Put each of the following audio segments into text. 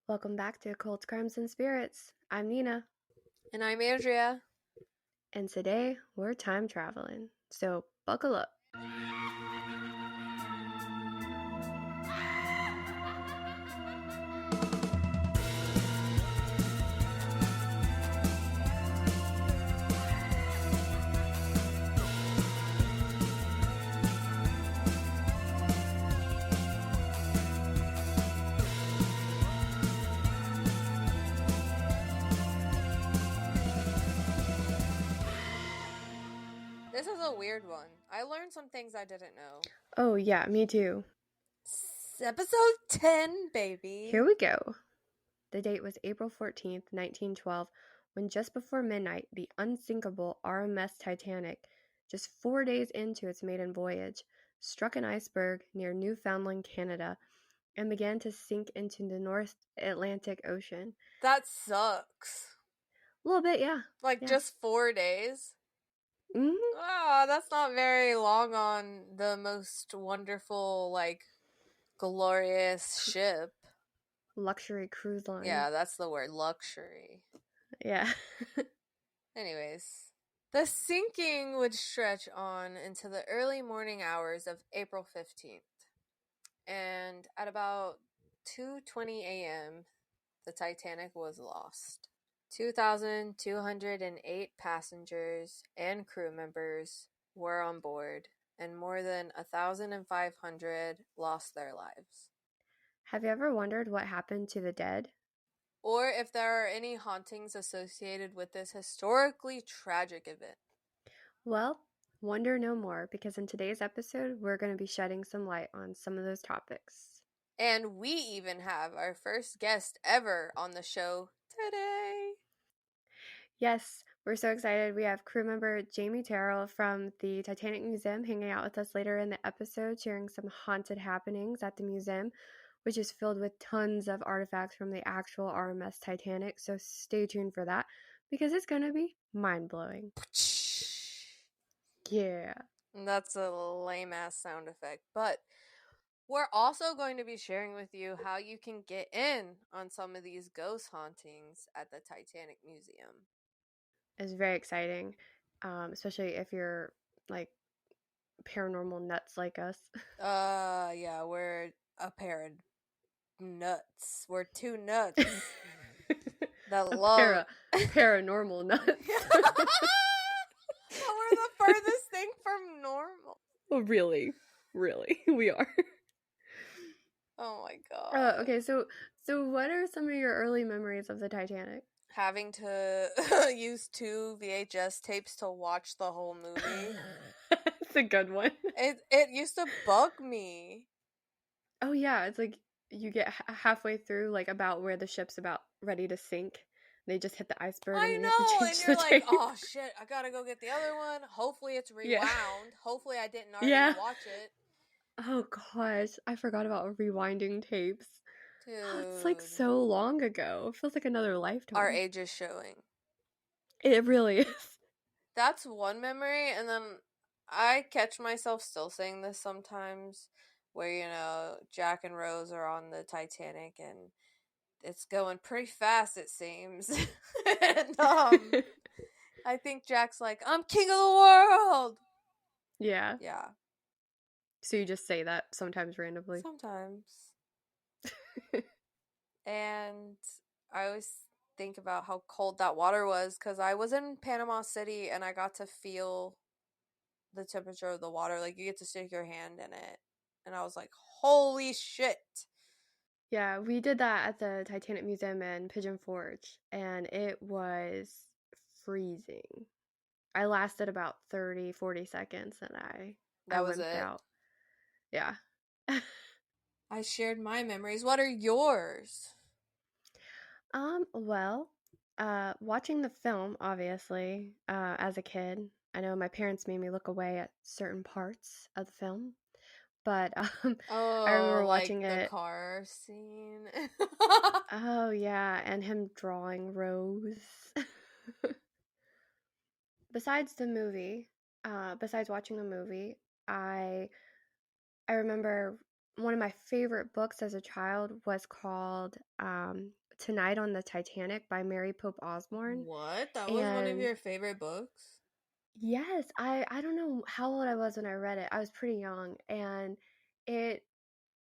Welcome back to Cults, Crimes, and Spirits. I'm Nina, And I'm Andrea. and today we're time traveling, so buckle up. This is a weird one. I learned some things I didn't know. Oh yeah, me too. Episode 10, baby. Here we go. The date was April 14th, 1912, when just before midnight, the unsinkable RMS Titanic, just 4 days into its maiden voyage, struck an iceberg near Newfoundland, Canada, and began to sink into the North Atlantic Ocean. That sucks. A little bit, yeah. Just 4 days? Mm-hmm. Oh, that's not very long on the most wonderful, glorious ship. Luxury cruise line. Yeah, that's the word, luxury. Yeah. Anyways, the sinking would stretch on into the early morning hours of April 15th. And at about 2:20 a.m., the Titanic was lost. 2,208 passengers and crew members were on board, and more than 1,500 lost their lives. Have you ever wondered what happened to the dead? Or if there are any hauntings associated with this historically tragic event. Well, wonder no more, because in today's episode, we're going to be shedding some light on some of those topics. And we even have our first guest ever on the show today. Yes, we're so excited. We have crew member Jamie Terrell from the Titanic Museum hanging out with us later in the episode, sharing some haunted happenings at the museum, which is filled with tons of artifacts from the actual RMS Titanic. So stay tuned for that, because it's going to be mind-blowing. Yeah. That's a lame-ass sound effect, but we're also going to be sharing with you how you can get in on some of these ghost hauntings at the Titanic Museum. It's very exciting, especially if you're like paranormal nuts like us. Yeah, we're a pair of nuts. We're two nuts that love paranormal nuts. We're the furthest thing from normal. Oh, really, we are. Oh my god. Okay, so what are some of your early memories of the Titanic? Having to use 2 VHS tapes to watch the whole movie. It's a good one. It used to bug me. Oh yeah, it's like you get halfway through, like about where the ship's about ready to sink. They just hit the iceberg. I and know, and you're like, oh shit, I gotta go get the other one. Hopefully it's rewound. Yeah. Hopefully I didn't already watch it. Oh gosh, I forgot about rewinding tapes. Dude. It's like so long ago. It feels like another lifetime. Our age is showing. It really is. That's one memory, and then I catch myself still saying this sometimes, where, Jack and Rose are on the Titanic, and it's going pretty fast, it seems. And, I think Jack's like, I'm king of the world! Yeah. Yeah. So you just say that sometimes randomly? Sometimes. And I always think about how cold that water was, because I was in Panama City and I got to feel the temperature of the water. Like, you get to stick your hand in it. And I was like, holy shit. Yeah, we did that at the Titanic Museum in Pigeon Forge, and it was freezing. I lasted about 30-40 seconds, and I wimped out. Yeah. I shared my memories. What are yours? Well, watching the film, obviously, as a kid, I know my parents made me look away at certain parts of the film, but I remember watching the it. Car scene. Oh yeah, and him drawing Rose. Besides watching the movie, I remember one of my favorite books as a child was called Tonight on the Titanic by Mary Pope Osborne. What? That was one of And your favorite books? yes, I don't know how old I was when I read it. I was pretty young, and it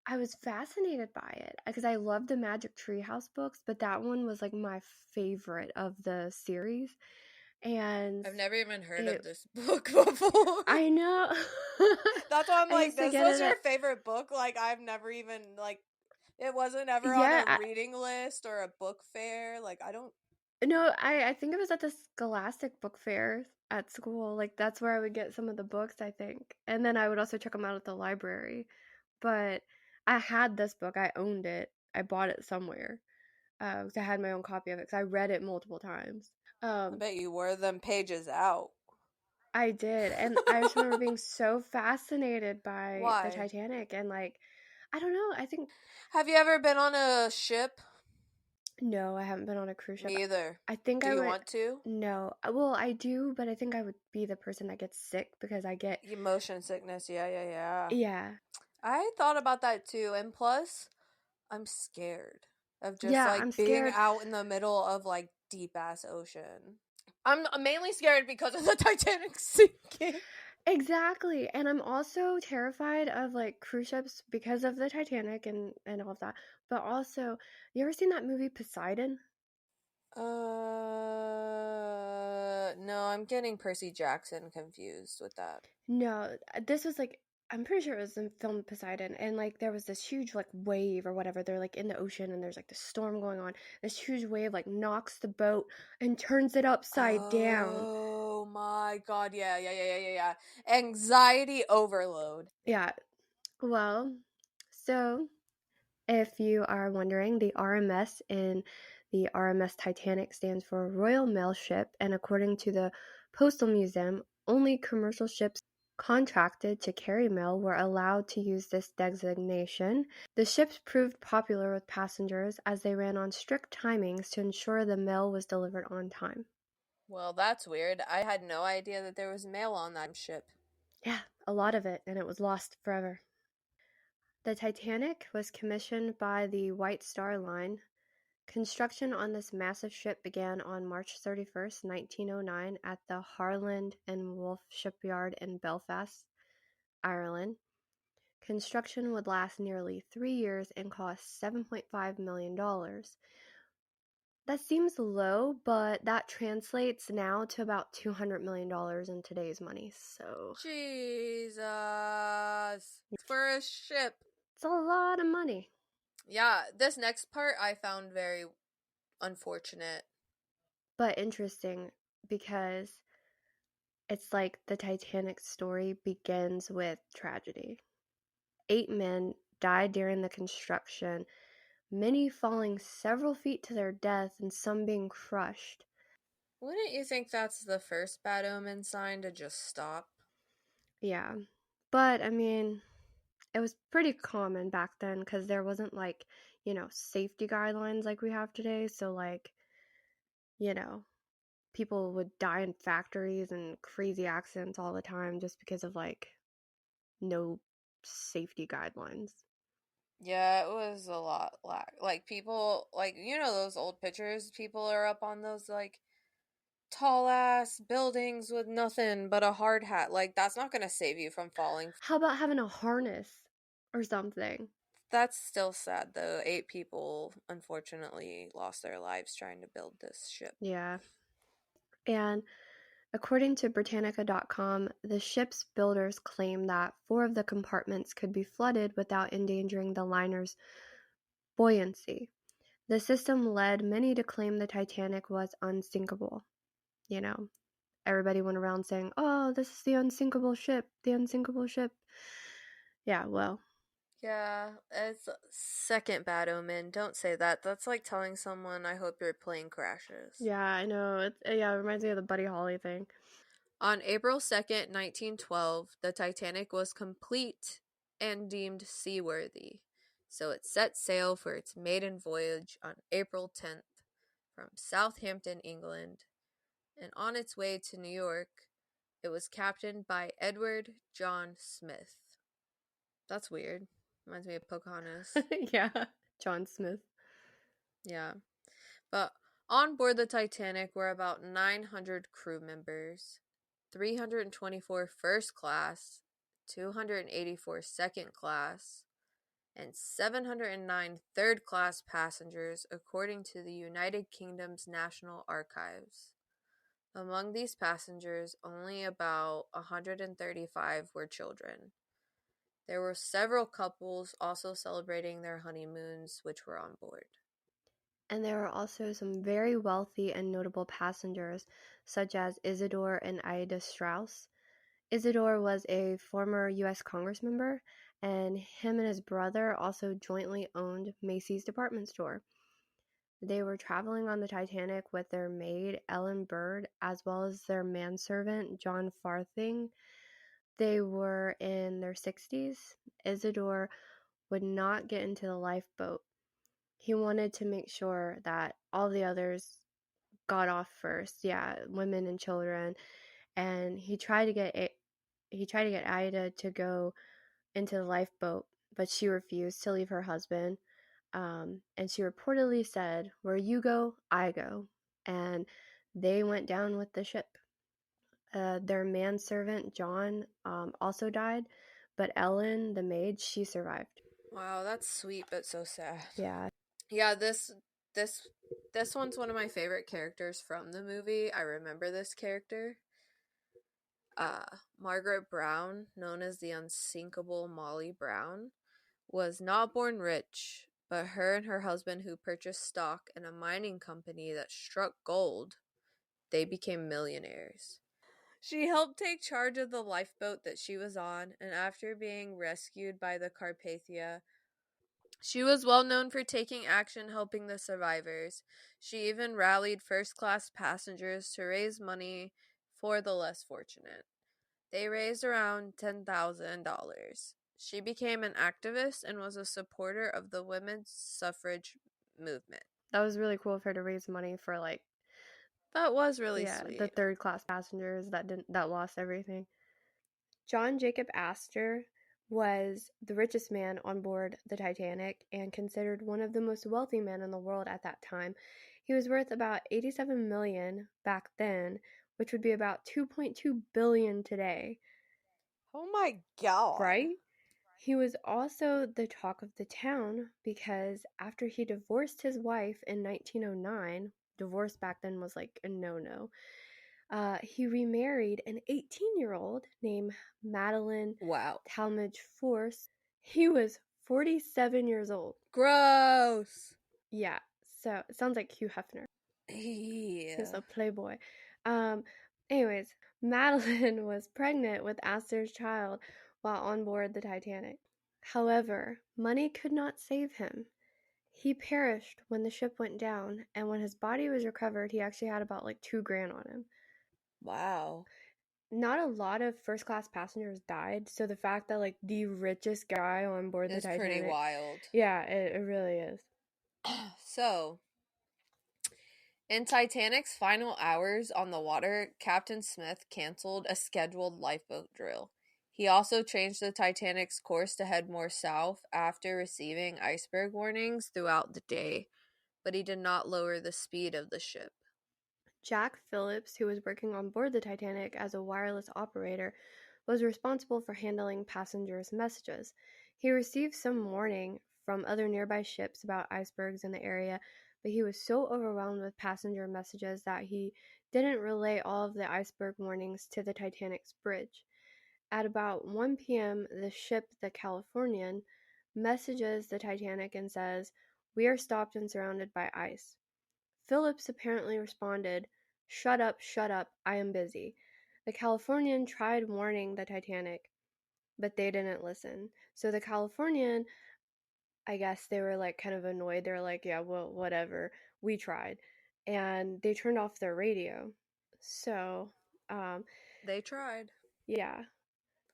I was fascinated by it because I loved the Magic Treehouse books, but that one was like my favorite of the series. And I've never even heard of it this book before. I know. That's why I'm I like, used to this get was it your at favorite book? Like, I've never even, like, it wasn't ever on yeah, a reading list or a book fair. Like, I don't. no, I think it was at the Scholastic Book Fair at school. Like that's where I would get some of the books, I think. And then I would also check them out at the library. But I had this book. I owned it. I bought it somewhere. 'Cause I had my own copy of it because I read it multiple times. I Um, bet you wore them pages out. I did, and I just remember being so fascinated by the Why? Titanic, and like, I don't know. I think Have you ever been on a ship? no, I haven't been on a cruise ship. Me either. I think Do I you would. want to? No, well, I do, but I think I would be the person that gets sick because I get. Motion sickness. Yeah, yeah, yeah. Yeah, I thought about that too. And plus, I'm scared of just yeah, like I'm being scared. out in the middle of like deep ass ocean. I'm mainly scared because of the Titanic sinking. Exactly. And I'm also terrified of like cruise ships because of the Titanic and all of that. But also, you ever seen that movie Poseidon? No, I'm getting Percy Jackson confused with that. No, this was like I'm pretty sure it was in film Poseidon, and like there was this huge like wave or whatever. They're like in the ocean, and there's like this storm going on. This huge wave like knocks the boat and turns it upside down. Oh my god, yeah, yeah, yeah, yeah, yeah, yeah. Anxiety overload. Yeah. Well, so if you are wondering, the RMS in the RMS Titanic stands for Royal Mail Ship, and according to the Postal Museum, only commercial ships contracted to carry mail were allowed to use this designation. The ships proved popular with passengers as they ran on strict timings to ensure the mail was delivered on time. Well, that's weird. I had no idea that there was mail on that ship. Yeah, a lot of it, and it was lost forever. The Titanic was commissioned by the White Star Line. Construction on this massive ship began on March 31st, 1909 at the Harland and Wolff shipyard in Belfast, Ireland. Construction would last nearly 3 years and cost $7.5 million. That seems low, but that translates now to about $200 million in today's money. So Jesus. For a ship. it's a lot of money. Yeah, this next part I found very unfortunate. But interesting because it's like the Titanic story begins with tragedy. 8 men died during the construction, many falling several feet to their death and some being crushed. Wouldn't you think that's the first bad omen sign to just stop? Yeah. But I mean, it was pretty common back then because there wasn't like, safety guidelines like we have today. So, like, you know, people would die in factories and crazy accidents all the time just because of like no safety guidelines. Yeah, it was a lot like people like those old pictures, people are up on those like tall ass buildings with nothing but a hard hat. Like that's not going to save you from falling. How about having a harness or something? That's still sad though. 8 people unfortunately lost their lives trying to build this ship. Yeah. And according to Britannica.com, the ship's builders claim that 4 of the compartments could be flooded without endangering the liner's buoyancy. The system led many to claim the Titanic was unsinkable. You know, everybody went around saying, oh, this is the unsinkable ship, the unsinkable ship. Yeah, well, Yeah, it's second bad omen. Don't say that. That's like telling someone I hope your plane crashes. yeah, I know. It reminds me of the Buddy Holly thing. On April 2nd, 1912, the Titanic was complete and deemed seaworthy, so it set sail for its maiden voyage on April 10th from Southampton, England, and on its way to New York, it was captained by Edward John Smith. That's weird. Reminds me of Pocahontas. Yeah, John Smith. Yeah. But on board the Titanic were about 900 crew members, 324 first class, 284 second class, and 709 third class passengers, according to the United Kingdom's National Archives. Among these passengers, only about 135 were children. There were several couples also celebrating their honeymoons, which were on board. And there were also some very wealthy and notable passengers, such as Isidore and Ida Strauss. Isidore was a former U.S. Congress member, and him and his brother also jointly owned Macy's department store. They were traveling on the Titanic with their maid, Ellen Bird, as well as their manservant, John Farthing. They were in their 60s. Isidore would not get into the lifeboat. He wanted to make sure that all the others got off first. Yeah, women and children. And he tried to get Ida to go into the lifeboat, but she refused to leave her husband. And she reportedly said, "Where you go, I go." And they went down with the ship. Their manservant, John, also died, but Ellen, the maid, she survived. Wow, that's sweet but so sad. Yeah. Yeah, this this one's one of my favorite characters from the movie. I remember this character. Margaret Brown, known as the unsinkable Molly Brown, was not born rich, but her and her husband, who purchased stock in a mining company that struck gold, they became millionaires. She helped take charge of the lifeboat that she was on, and after being rescued by the Carpathia, she was well known for taking action helping the survivors. She even rallied first class passengers to raise money for the less fortunate. They raised around $10,000. She became an activist and was a supporter of the women's suffrage movement. That was really cool of her to raise money for, like, That was really yeah, the sweet. third class passengers that lost everything. John Jacob Astor was the richest man on board the Titanic and considered one of the most wealthy men in the world at that time. He was worth about 87 million back then, which would be about 2.2 billion today, Oh my god. right? He was also the talk of the town because after he divorced his wife in 1909, divorce back then was like a no-no. He remarried an 18-year-old named Madeline Wow. Talmadge Force. He was 47 years old. Gross. Yeah, so it sounds like Hugh Hefner. He was Yeah. a playboy. Um, anyways, Madeline was pregnant with Astor's child while on board the Titanic. However, money could not save him. He perished when the ship went down, and when his body was recovered, he actually had about like $2,000 on him. Wow. Not a lot of first class passengers died, so the fact that like the richest guy on board the It's pretty Titanic, wild. yeah, it really is. So, in Titanic's final hours on the water, Captain Smith canceled a scheduled lifeboat drill. He also changed the Titanic's course to head more south after receiving iceberg warnings throughout the day, but he did not lower the speed of the ship. Jack Phillips, who was working on board the Titanic as a wireless operator, was responsible for handling passengers' messages. He received some warning from other nearby ships about icebergs in the area, but he was so overwhelmed with passenger messages that he didn't relay all of the iceberg warnings to the Titanic's bridge. At about 1 p.m., the ship, the Californian, messages the Titanic and says, "We are stopped and surrounded by ice." Phillips apparently responded, "Shut up, I am busy." The Californian tried warning the Titanic, but they didn't listen. So the Californian, I guess they were like kind of annoyed. They were like, "Yeah, well, whatever. We tried." And they turned off their radio. So, They tried. yeah.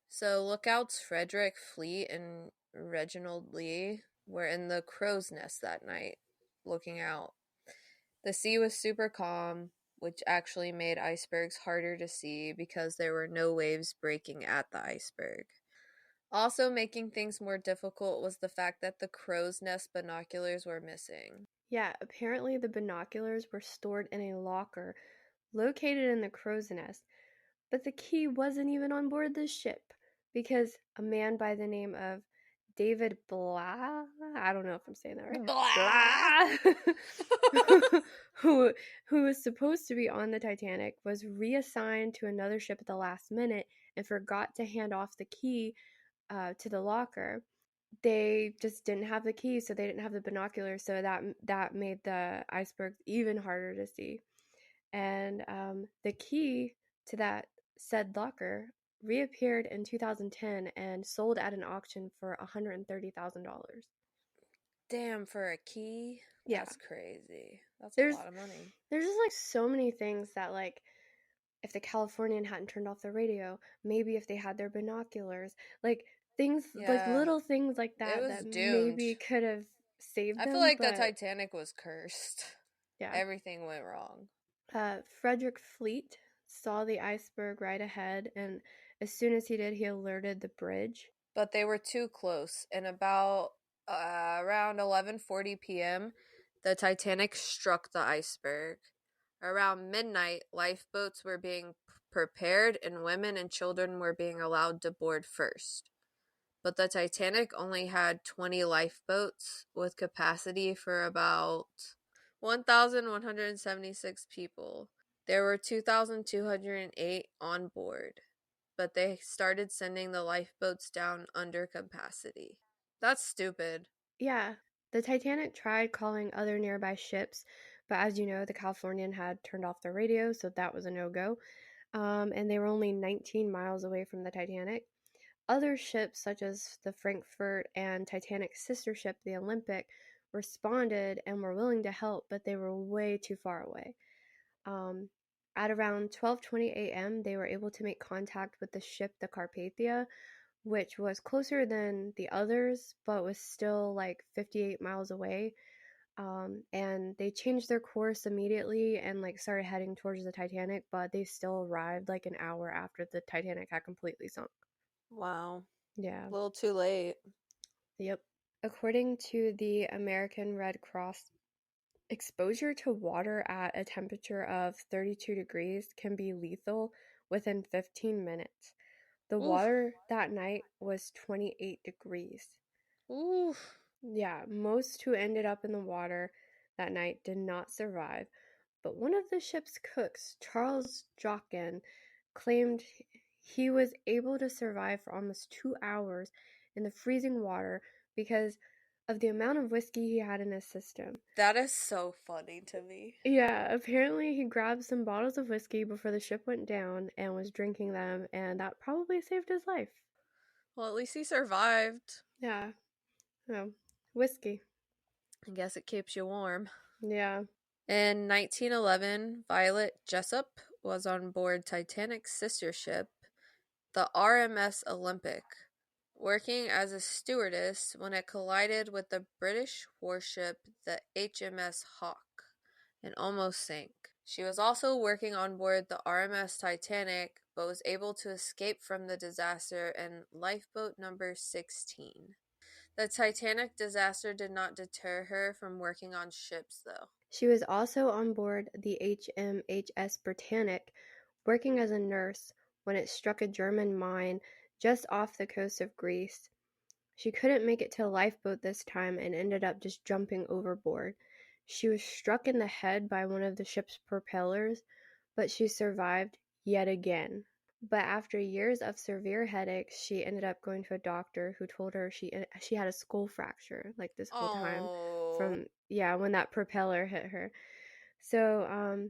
So, lookouts Frederick Fleet and Reginald Lee were in the crow's nest that night, looking out. The sea was super calm, which actually made icebergs harder to see because there were no waves breaking at the iceberg. Also, making things more difficult was the fact that the crow's nest binoculars were missing. Yeah, apparently the binoculars were stored in a locker located in the crow's nest, but the key wasn't even on board the ship because a man by the name of David Blah, I don't know if I'm saying that right, Blah. Blah, who, who was supposed to be on the Titanic, was reassigned to another ship at the last minute and forgot to hand off the key to the locker. They just didn't have the key, so they didn't have the binoculars, so that made the icebergs even harder to see. And the key to that said locker reappeared in 2010 and sold at an auction for $130,000. Damn, for a key? Yeah, That's crazy. That's a there's lot of money. there's just like so many things that, like, if the Californian hadn't turned off the radio, maybe if they had their binoculars, like things like Yeah, little things like it that was that doomed. maybe could have saved I feel them, like the but Titanic was cursed. yeah. Everything went wrong. Frederick Fleet saw the iceberg right ahead, and as soon as he did, he alerted the bridge. But they were too close. And about around 11:40 p.m., the Titanic struck the iceberg. Around midnight, lifeboats were being prepared and women and children were being allowed to board first. But the Titanic only had 20 lifeboats with capacity for about 1,176 people. There were 2,208 on board, but they started sending the lifeboats down under capacity. That's stupid. Yeah, the Titanic tried calling other nearby ships, but as you know, the Californian had turned off their radio, so that was a no go. And they were only 19 miles away from the Titanic. Other ships, such as the Frankfurt and Titanic's sister ship, the Olympic, responded and were willing to help, but they were way too far away. Um, at around 12:20 a.m., they were able to make contact with the ship, the Carpathia, which was closer than the others, but was still like 58 miles away. And they changed their course immediately and like started heading towards the Titanic, but they still arrived like an hour after the Titanic had completely sunk. Wow. Yeah. A little too late. Yep. According to the American Red Cross, exposure to water at a temperature of 32 degrees can be lethal within 15 minutes. The Oof. water that night was 28 degrees. Oof. Yeah, most who ended up in the water that night did not survive, but one of the ship's cooks, Charles Jockin, claimed he was able to survive for almost 2 hours in the freezing water because of the amount of whiskey he had in his system. That is so funny to me. Yeah, apparently he grabbed some bottles of whiskey before the ship went down and was drinking them, and that probably saved his life. Well, at least he survived. Yeah, oh, whiskey. I guess it keeps you warm. Yeah. In 1911, Violet Jessup was on board Titanic's sister ship, the RMS Olympic, working as a stewardess when it collided with the British warship the HMS Hawke and almost sank. She was also working on board the RMS Titanic but was able to escape from the disaster in lifeboat number 16. The Titanic disaster did not deter her from working on ships, though. She was also on board the HMHS Britannic, working as a nurse when it struck a German mine just off the coast of Greece. She couldn't make it to a lifeboat this time and ended up just jumping overboard. She was struck in the head by one of the ship's propellers, but she survived yet again. But after years of severe headaches, she ended up going to a doctor who told her she had a skull fracture like this whole time Oh, from, yeah, when that propeller hit her. So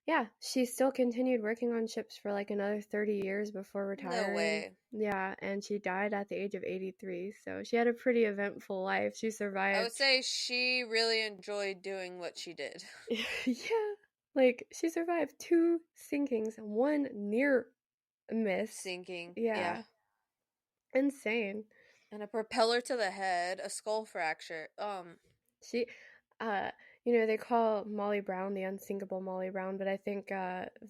yeah, she still continued working on ships for like another 30 years before no retiring. way. Yeah, and she died at the age of 83. So she had a pretty eventful life. She I would survived. say she really enjoyed doing what she did. Yeah, like she survived two sinkings, one near miss. Sinking, Yeah, yeah. insane. And a propeller to the head, a skull fracture. She, uh, they call Molly Brown the unsinkable Molly Brown, but I think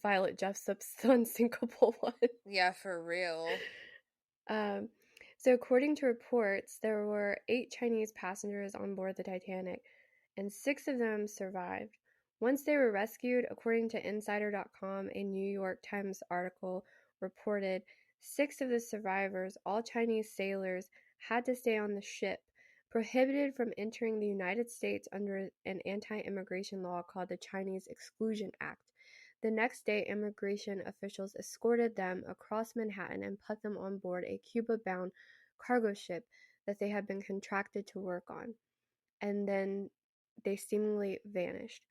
Violet Jessup's the unsinkable one. Yeah, for real. Um, so, according to reports, there were 8 Chinese passengers on board the Titanic, and 6 of them survived. Once they were rescued, according to Insider.com, a New York Times article reported 6 of the survivors, all Chinese sailors, had to stay on the ship, prohibited from entering the United States under an anti-immigration law called the Chinese Exclusion Act. The next day, immigration officials escorted them across Manhattan and put them on board a Cuba-bound cargo ship that they had been contracted to work on. And then they seemingly vanished.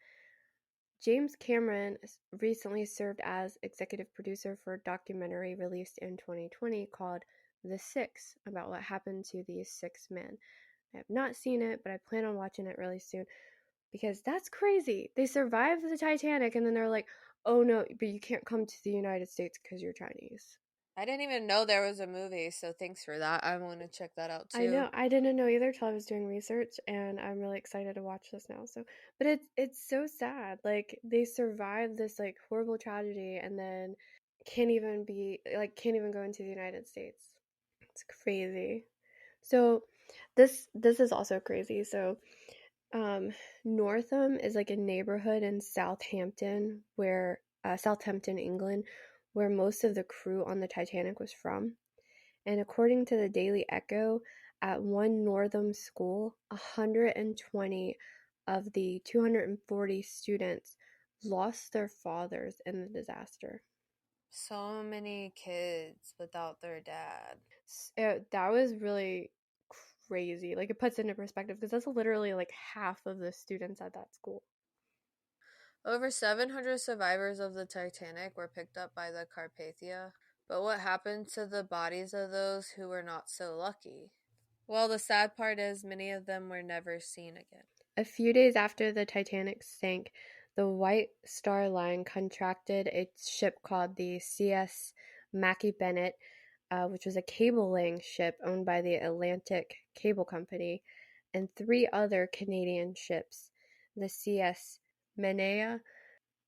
James Cameron recently served as executive producer for a documentary released in 2020 called The Six, about what happened to these 6 men. I have not seen it, but I plan on watching it really soon because that's crazy. They survived the Titanic and then they're like, oh no, but you can't come to the United States because you're Chinese. I didn't even know there was a movie, so thanks for that. I'm going to check that out I too. know. I didn't know either till I was doing research, and I'm really excited to watch this now. So, but it's so sad. Like they survived this like horrible tragedy, and then can't even go into the United States. It's crazy. So, this is also crazy. So, um, Northam is like a neighborhood in Southampton, England, where most of the crew on the Titanic was from. And according to the Daily Echo, at one Northam school, 120 of the 240 students lost their fathers in the disaster. So many kids without their dad. That was really crazy. Like, it puts it into perspective because that's literally like half of the students at that school. Over 700 survivors of the Titanic were picked up by the Carpathia. But what happened to the bodies of those who were not so lucky? Well, the sad part is many of them were never seen again. A few days after the Titanic sank, the White Star Line contracted a ship called the CS Mackie Bennett, which was a cable laying ship owned by the Atlantic Cable Company, and 3 other Canadian ships, the CS Menea,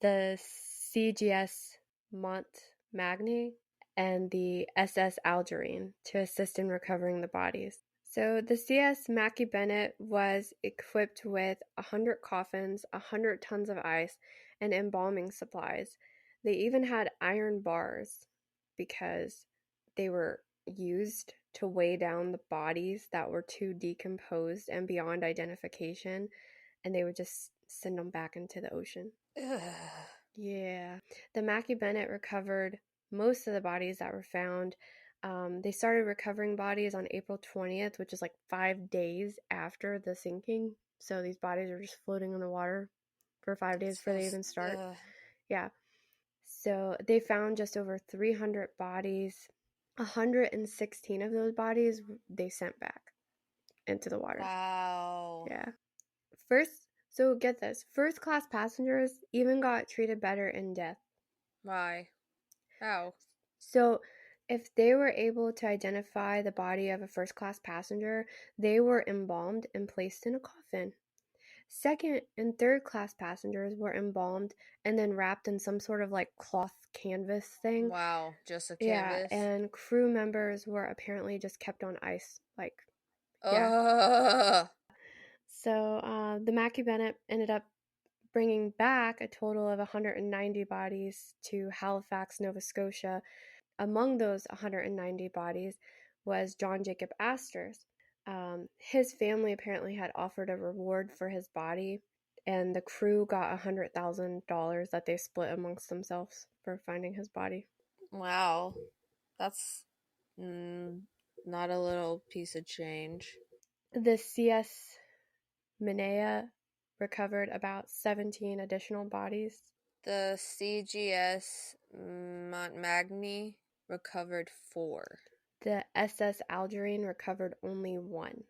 the CGS Montmagny, and the SS Algerine, to assist in recovering the bodies. So the CS Mackie Bennett was equipped with 100 coffins, 100 tons of ice, and embalming supplies. They even had iron bars because they were used to weigh down the bodies that were too decomposed and beyond identification, and they would just send them back into the ocean. Ugh. Yeah. The Mackie Bennett recovered most of the bodies that were found. They started recovering bodies on April 20th, which is like 5 days after the sinking. So these bodies are just floating in the water for 5 days before they even start. Yeah. So they found just over 300 bodies. 116 of those bodies they sent back into the water. Wow. Yeah. So get this, first class passengers even got treated better in death. Why? How? So if they were able to identify the body of a first class passenger, they were embalmed and placed in a coffin. Second and third class passengers were embalmed and then wrapped in some sort of like cloth canvas thing. Wow, just a Yeah, canvas? and crew members were apparently just kept on ice. Like, yeah. Ugh. So the Mackie Bennett ended up bringing back a total of 190 bodies to Halifax, Nova Scotia. Among those 190 bodies was John Jacob Astor's. His family apparently had offered a reward for his body, and the crew got $100,000 that they split amongst themselves for finding his body. Wow. That's not a little piece of change. The CS Minea recovered about 17 additional bodies. The CGS Montmagny recovered 4. The SS Algerine recovered only 1.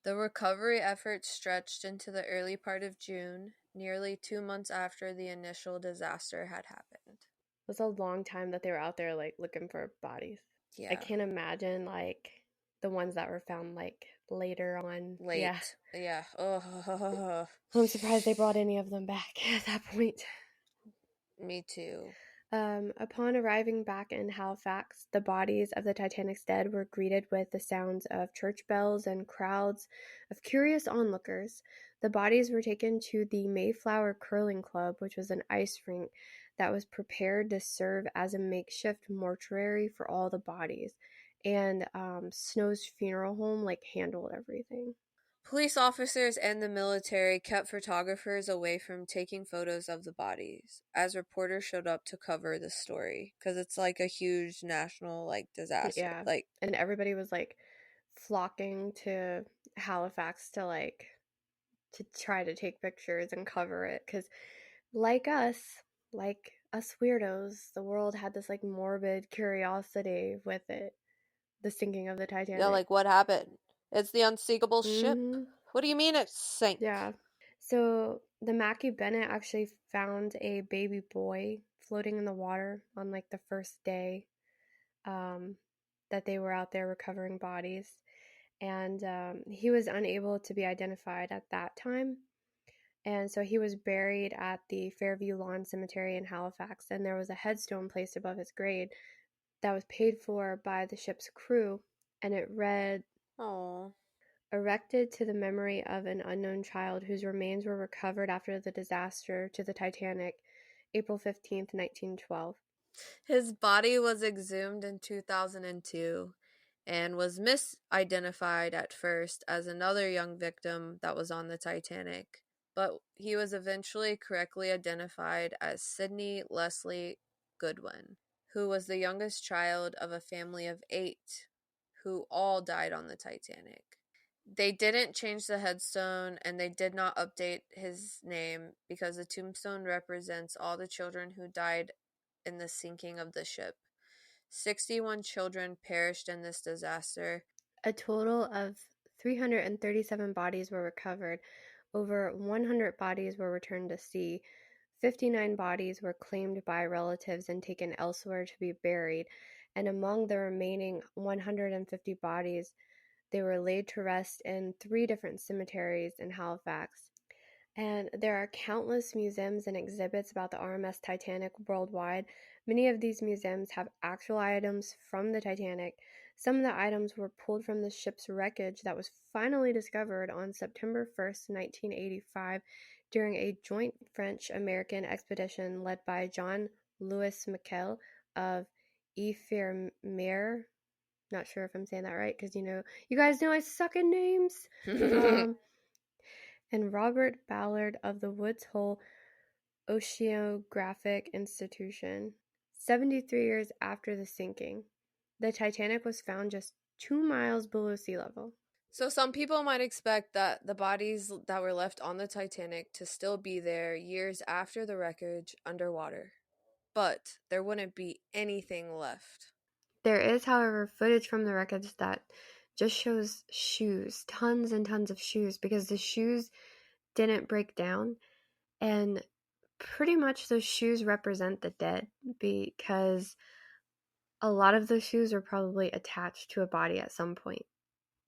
The recovery effort stretched into the early part of June, nearly 2 months after the initial disaster had happened. It was a long time that they were out there like looking for bodies. I Yeah. can't imagine like the ones that were found like later on. Late. Yeah. Oh. I'm surprised they brought any of them back at that point. Me too. Upon arriving back in Halifax, the bodies of the Titanic's dead were greeted with the sounds of church bells and crowds of curious onlookers. The bodies were taken to the Mayflower Curling Club, which was an ice rink that was prepared to serve as a makeshift mortuary for all the bodies. And Snow's funeral home like handled everything. Police officers and the military kept photographers away from taking photos of the bodies as reporters showed up to cover the story because it's like a huge national like disaster. Yeah. Like, And everybody was like flocking to Halifax to try to take pictures and cover it cuz like us weirdos, the world had this like morbid curiosity with it, the sinking of the yeah, Titanic. like what happened? It's the unsinkable ship. Mhm. What do you mean it sank? Yeah. So the Mackie Bennett actually found a baby boy floating in the water on like the first day um, that they were out there recovering bodies. And he was unable to be identified at that time. And so he was buried at the Fairview Lawn Cemetery in Halifax. And there was a headstone placed above his grave that was paid for by the ship's crew. And it read, Oh. erected to the memory of an unknown child whose remains were recovered after the disaster to the Titanic, April 15th, 1912. His body was exhumed in 2002 and was misidentified at first as another young victim that was on the Titanic, but he was eventually correctly identified as Sidney Leslie Goodwin, who was the youngest child of a family of 8 who all died on the Titanic. They didn't change the headstone and they did not update his name because the tombstone represents all the children who died in the sinking of the ship. 61 children perished in this disaster. A total of 337 bodies were recovered. Over 100 bodies were returned to sea. 59 bodies were claimed by relatives and taken elsewhere to be buried. And among the remaining 150 bodies, they were laid to rest in 3 different cemeteries in Halifax. And there are countless museums and exhibits about the RMS Titanic worldwide. Many of these museums have actual items from the Titanic. Some of the items were pulled from the ship's wreckage that was finally discovered on September 1st, 1985, during a joint French-American expedition led by Jean-Louis Michel of Ifremer. Not sure if I'm saying that right because you guys know I suck at names. Um, and Robert Ballard of the Woods Hole Oceanographic Institution. 73 years after the sinking, the Titanic was found just 2 miles below sea level. So some people might expect that the bodies that were left on the Titanic to still be there years after the wreckage underwater. But there wouldn't be anything left. There is, however, footage from the wreckage that just shows shoes, tons and tons of shoes, because the shoes didn't break down. And pretty much those shoes represent the dead because a lot of those shoes are probably attached to a body at some point.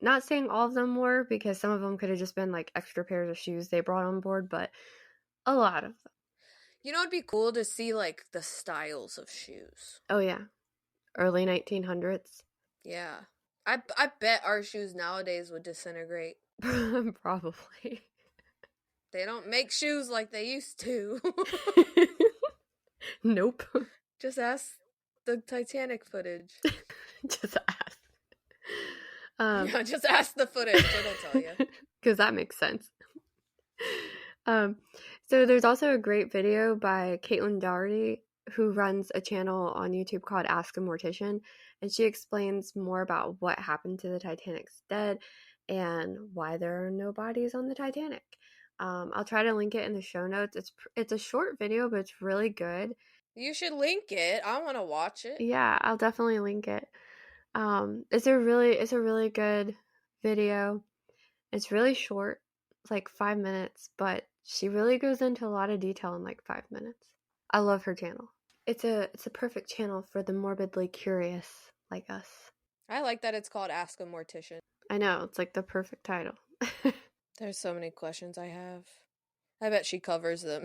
Not saying all of them were, because some of them could have just been like extra pairs of shoes they brought on board, but a lot of them. You know, it'd be cool to see like the styles of shoes. Oh, yeah. Early 1900s. Yeah. I bet our shoes nowadays would disintegrate. Probably. They don't make shoes like they used to. Nope. Just ask the Titanic footage. Just ask. Yeah, just ask the footage. It'll tell you. Because that makes sense. So there's also a great video by Caitlin Doherty, who runs a channel on YouTube called Ask a Mortician, and she explains more about what happened to the Titanic's dead and why there are no bodies on the Titanic. I'll try to link it in the show notes. It's a short video, but it's really good. You should link it. I want to watch it. Yeah, I'll definitely link it. It's a really good video. It's really short. It's like 5 minutes, but she really goes into a lot of detail in like 5 minutes. I love her channel. It's a perfect channel for the morbidly curious like us. I like that it's called Ask a Mortician. I know, it's like the perfect title. There's so many questions I have. I bet she covers them.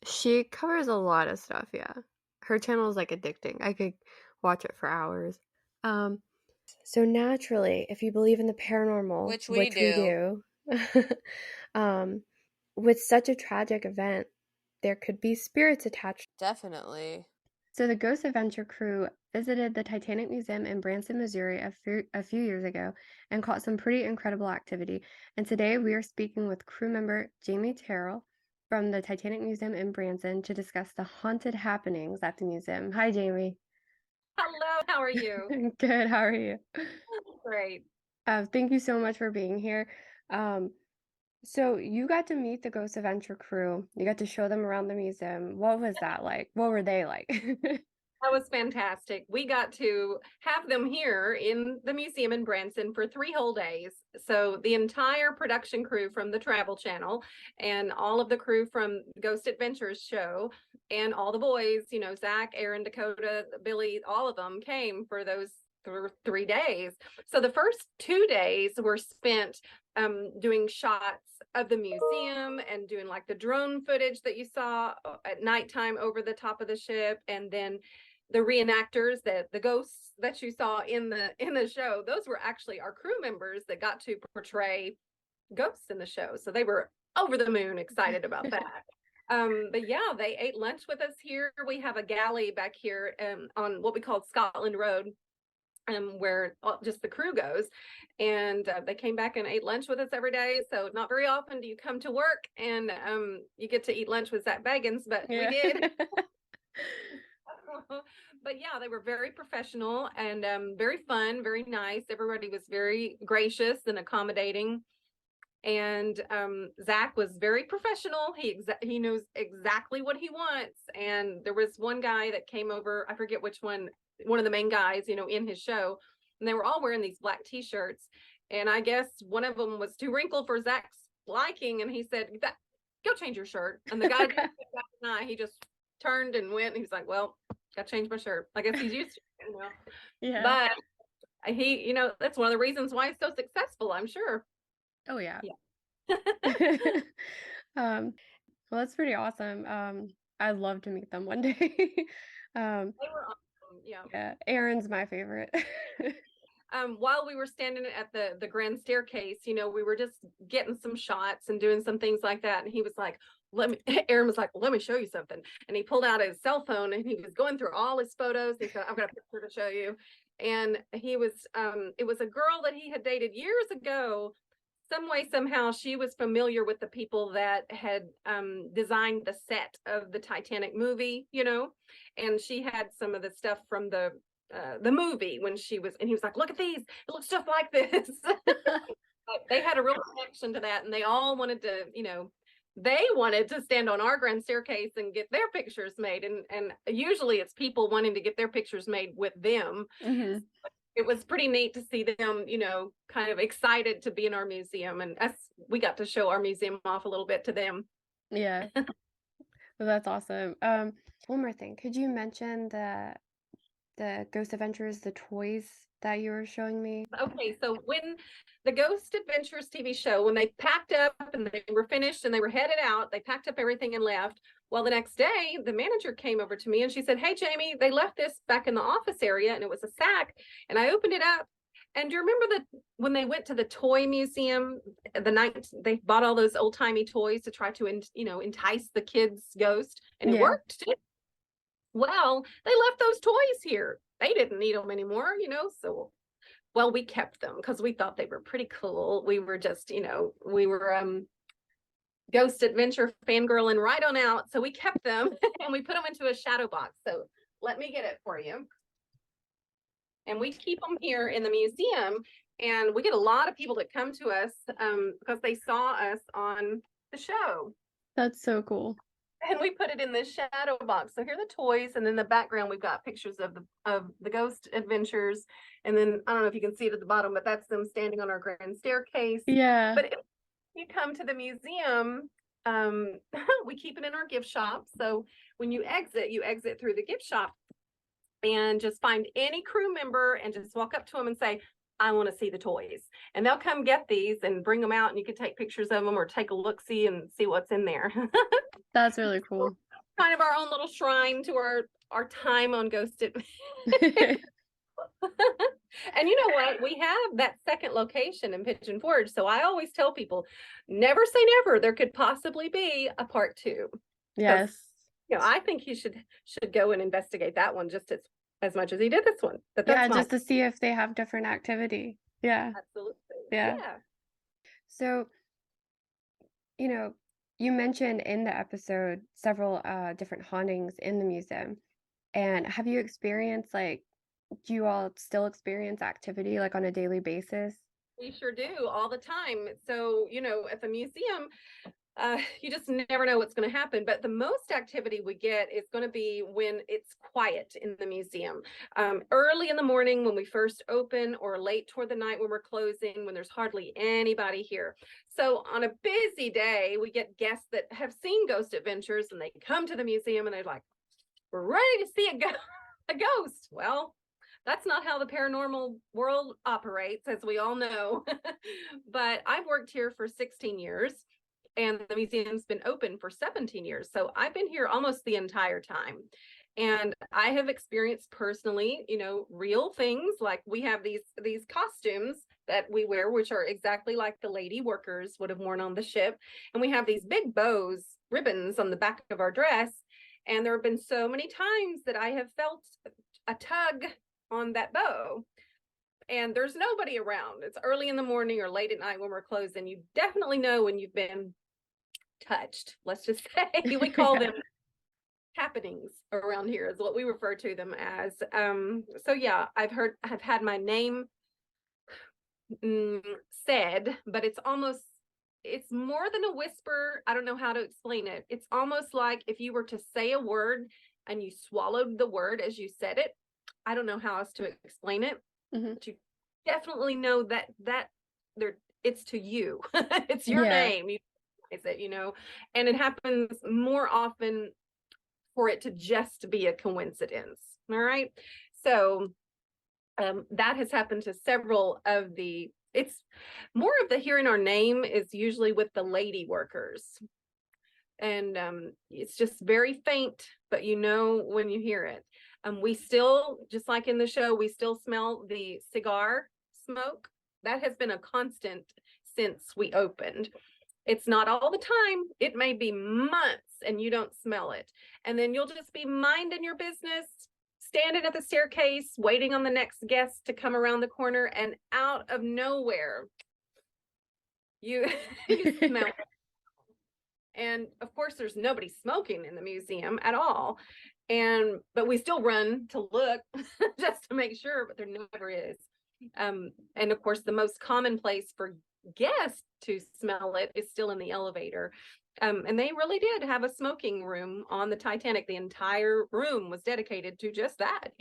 She covers a lot of stuff, yeah. Her channel is like addicting. I could watch it for hours. So naturally, if you believe in the paranormal, Which we do. um, with such a tragic event, there could be spirits attached. Definitely. So the Ghost Adventure crew visited the Titanic Museum in Branson, Missouri a few years ago and caught some pretty incredible activity. And today we are speaking with crew member Jamie Terrell from the Titanic Museum in Branson to discuss the haunted happenings at the museum. Hi, Jamie. Hello, how are you? Good. How are you? Great. Thank you so much for being here. Um, so you got to meet the Ghost Adventure crew. You got to show them around the museum. What was that like? What were they like? That was fantastic. We got to have them here in the museum in Branson for 3 whole days. So the entire production crew from the Travel Channel and all of the crew from Ghost Adventures show and all the boys, Zach, Aaron, Dakota, Billy, all of them came for those 3 days. So the first 2 days were spent doing shots of the museum and doing like the drone footage that you saw at nighttime over the top of the ship, and then the reenactors, the ghosts that you saw in the show, those were actually our crew members that got to portray ghosts in the show. So they were over the moon excited about that. But yeah, they ate lunch with us here. We have a galley back here on what we call Scotland Road, where just the crew goes, and they came back and ate lunch with us every day. So not very often do you come to work and you get to eat lunch with Zach Bagans, but we Yeah. did. But yeah, they were very professional and very fun, very nice. Everybody was very gracious and accommodating. And Zach was very professional. He knows exactly what he wants. And there was one guy that came over, I forget which one of the main guys, in his show, and they were all wearing these black t-shirts. And I guess one of them was too wrinkled for Zach's liking, and he said, "Go change your shirt." And the guy didn't bat an eye. He just turned and went, and he was like, "Well, got to change my shirt." I guess he's used to it. Yeah. But that's one of the reasons why he's so successful, I'm sure. Oh, yeah. Yeah. Um, well, that's pretty awesome. I'd love to meet them one day. Um, They were awesome. Yeah. yeah, Aaron's my favorite. While we were standing at the grand staircase, we were just getting some shots and doing some things like that. And he was like, Aaron was like, "Let me show you something." And he pulled out his cell phone and he was going through all his photos. He said, "I've got a picture to show you." And it was a girl that he had dated years ago. Some way, somehow, she was familiar with the people that had designed the set of the Titanic movie, and she had some of the stuff from the movie when she was, and he was like, "Look at these, it looks just like this." They had a real connection to that, and they all wanted to, they wanted to stand on our grand staircase and get their pictures made, and usually it's people wanting to get their pictures made with them. Hmm. It was pretty neat to see them, kind of excited to be in our museum, and we got to show our museum off a little bit to them. Yeah, well, that's awesome. One more thing. Could you mention the Ghost Adventures, the toys that you were showing me? Okay, so when the Ghost Adventures TV show, when they packed up and they were finished and they were headed out, they packed up everything and left. Well, the next day, the manager came over to me and she said, "Hey, Jamie, they left this back in the office area and it was a sack." And I opened it up. And do you remember that when they went to the toy museum the night they bought all those old timey toys to try to, entice the kids' ghost, and it Yeah, worked? Well, they left those toys here. They didn't need them anymore, so well, we kept them because we thought they were pretty cool. We were just, we were Ghost Adventure fangirling right on out. So we kept them and we put them into a shadow box. So let me get it for you. And we keep them here in the museum. And we get a lot of people that come to us because they saw us on the show. that's so cool. And we put it in this shadow box. So here are the toys, and then the background we've got pictures of the Ghost Adventures, and then I don't know if you can see it at the bottom, but that's them standing on our grand staircase. Yeah, But if you come to the museum, we keep it in our gift shop. So when you exit through the gift shop, and just find any crew member and just walk up to them and say, "I want to see the toys," and they'll come get these and bring them out, and you can take pictures of them or take a look see and see what's in there. that's really cool. Kind of our own little shrine to our time on Ghosted. And you know what? We have that second location in Pigeon Forge. So I always tell people, never say never. There could possibly be a part two. Because Yes. I think he should go and investigate that one just as much as he did this one. But Yeah, that's my just to see if they have different activity. Yeah. absolutely. Yeah. Yeah. So, you know, you mentioned in the episode several different hauntings in the museum. And have you experienced like do you all still experience activity like on a daily basis? We sure do all the time. So, at the museum, you just never know what's going to happen. But the most activity we get is going to be when it's quiet in the museum. Early in the morning when we first open, or late toward the night when we're closing, when there's hardly anybody here. So on a busy day, we get guests that have seen ghost adventures, and they come to the museum and they're like, we're ready to see a ghost. Well, that's not how the paranormal world operates, as we all know. But I've worked here for 16 years, and the museum's been open for 17 years. So I've been here almost the entire time. And I have experienced personally, real things. Like, we have these costumes that we wear, which are exactly like the lady workers would have worn on the ship. And we have these big bows, ribbons on the back of our dress. And there have been so many times that I have felt a tug on that bow, and there's nobody around. It's early in the morning or late at night when we're closing. You definitely know when you've been touched. Let's just say we call them happenings around here, is what we refer to them as. So yeah, I've had my name said, but it's more than a whisper. I don't know how to explain it. It's almost like if you were to say a word and you swallowed the word as you said it. I don't know how else to explain it. Hmm. But you definitely know that it's to you. It's your Yeah. name. Is it, and it happens more often for it to just be a coincidence. All right. So that has happened to several of it's more of the hearing our name is usually with the lady workers. And it's just very faint, but when you hear it. We still, just like in the show, we still smell the cigar smoke. That has been a constant since we opened. It's not all the time. It may be months and you don't smell it. And then you'll just be minding your business, standing at the staircase, waiting on the next guest to come around the corner, and out of nowhere, you smell. And of course, there's nobody smoking in the museum at all. But we still run to look just to make sure, but there never is. And of course, the most common place for guests to smell it is still in the elevator. And they really did have a smoking room on the Titanic. The entire room was dedicated to just that,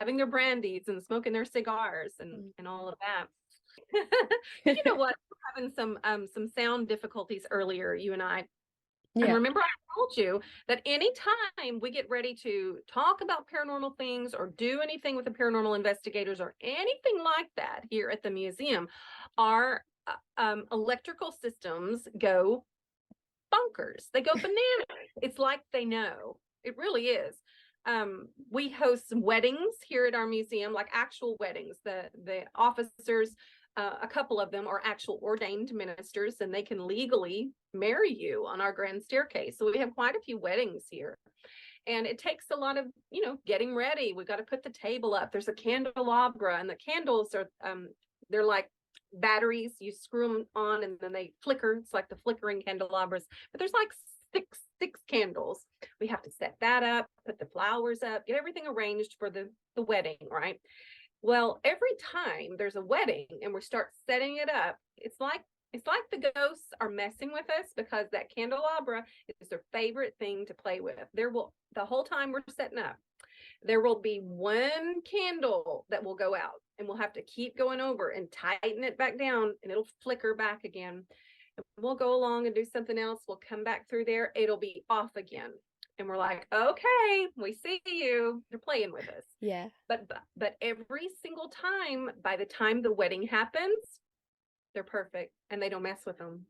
having their brandies and smoking their cigars and all of that. And you know what? We're having some sound difficulties earlier, you and I. And Yeah. remember, I told you that anytime we get ready to talk about paranormal things or do anything with the paranormal investigators or anything like that here at the museum, our electrical systems go bonkers. They go bananas. It's like they know. It really is. We host weddings here at our museum, like actual weddings. The officers, a couple of them are actual ordained ministers, and they can legally marry you on our grand staircase. So we have quite a few weddings here. And it takes a lot of, getting ready. We've got to put the table up. There's a candelabra, and the candles are, they're like batteries. You screw them on and then they flicker. It's like the flickering candelabras. But there's like six candles. We have to set that up, put the flowers up, get everything arranged for the wedding, right? Well, every time there's a wedding and we start setting it up, it's like the ghosts are messing with us, because that candelabra is their favorite thing to play with. The whole time we're setting up, there will be one candle that will go out, and we'll have to keep going over and tighten it back down, and it'll flicker back again. And we'll go along and do something else. We'll come back through there. It'll be off again. And we're like, okay, we see you. You're playing with us. Yeah. But every single time, by the time the wedding happens, they're perfect and they don't mess with them.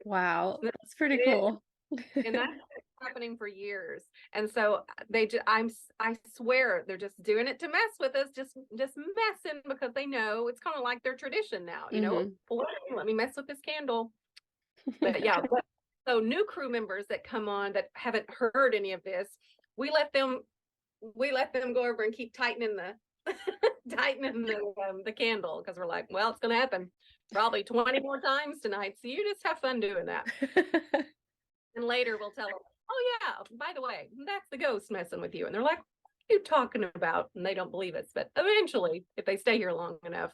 Wow. That's pretty cool. And happening for years. And so I swear they're just doing it to mess with us, just messing because they know it's kind of like their tradition now, you know, let me mess with this candle. But yeah, so new crew members that come on that haven't heard any of this, we let them go over and keep tightening the candle because we're like, well, it's going to happen probably 20 more times tonight. So you just have fun doing that. And later we'll tell them, oh yeah, by the way, that's the ghost messing with you. And they're like, what are you talking about? And they don't believe us. But eventually, if they stay here long enough,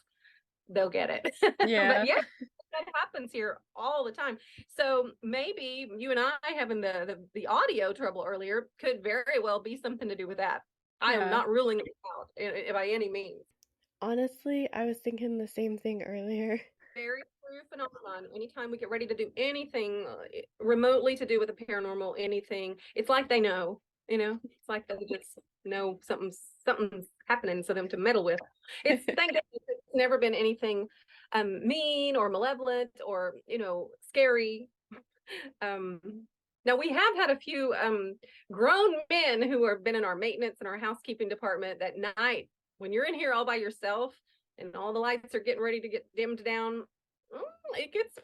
they'll get it. Yeah. But yeah, that happens here all the time. So maybe you and I having the audio trouble earlier could very well be something to do with that. I am not ruling it out by any means. Honestly, I was thinking the same thing earlier. Very true phenomenon. Anytime we get ready to do anything remotely to do with the paranormal, anything, it's like they know, you know, it's like they just know something's happening for them to meddle with. It's thank goodness it's never been anything mean or malevolent or, you know, scary. Now we have had a few grown men who have been in our maintenance and our housekeeping department that night when you're in here all by yourself and all the lights are getting ready to get dimmed down, it gets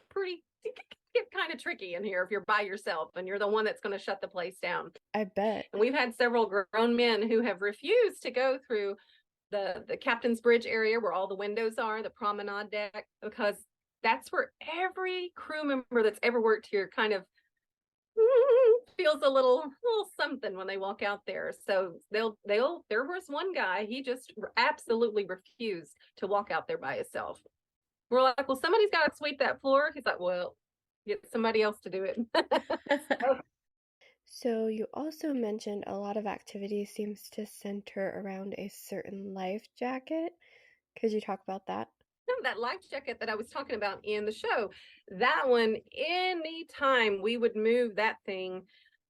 kind of tricky in here if you're by yourself and you're the one that's going to shut the place down. I bet. And we've had several grown men who have refused to go through the captain's bridge area where all the windows are, the promenade deck, because that's where every crew member that's ever worked here kind of feels a little something when they walk out there. So there was one guy, he just absolutely refused to walk out there by himself. We're like, well, somebody's got to sweep that floor. He's like, well, get somebody else to do it. So you also mentioned a lot of activity seems to center around a certain life jacket. Could you talk about that? That life jacket that I was talking about in the show, that one, anytime we would move that thing,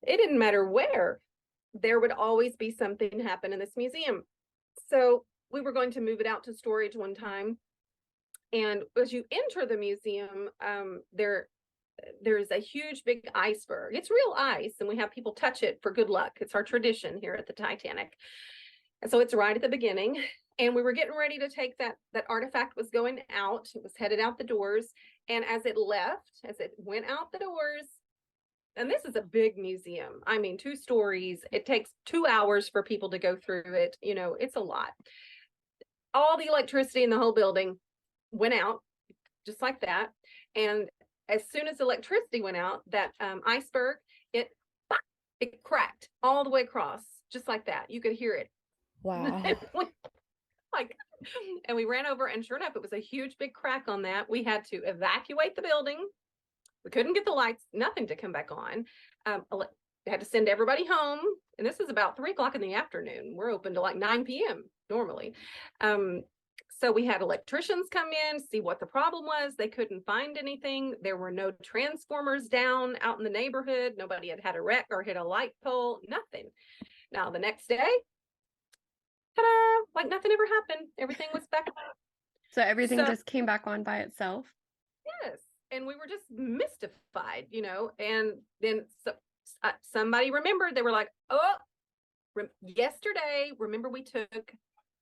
it didn't matter where, there would always be something happen in this museum. So we were going to move it out to storage one time. And as you enter the museum, there's a huge big iceberg. It's real ice, and we have people touch it for good luck. It's our tradition here at the Titanic. And so it's right at the beginning. And we were getting ready to take that artifact was going out. It was headed out the doors. And as it went out the doors, and this is a big museum. I mean, 2 stories. It takes 2 hours for people to go through it. You know, it's a lot. All the electricity in the whole building went out just like that. And as soon as electricity went out, that iceberg, it cracked all the way across, just like that. You could hear it. Wow. And we ran over, and sure enough, it was a huge big crack on that. We had to evacuate the building. We couldn't get the lights, nothing to come back on. Had to send everybody home. And this is about 3:00 in the afternoon. We're open to like 9 p.m. normally. So we had electricians come in, see what the problem was. They couldn't find anything. There were no transformers down out in the neighborhood. Nobody had a wreck or hit a light pole, nothing. Now, the next day, ta-da, like nothing ever happened. Everything was back up. So everything just came back on by itself? Yes. And we were just mystified, you know, and then somebody remembered. They were like, oh, yesterday, remember we took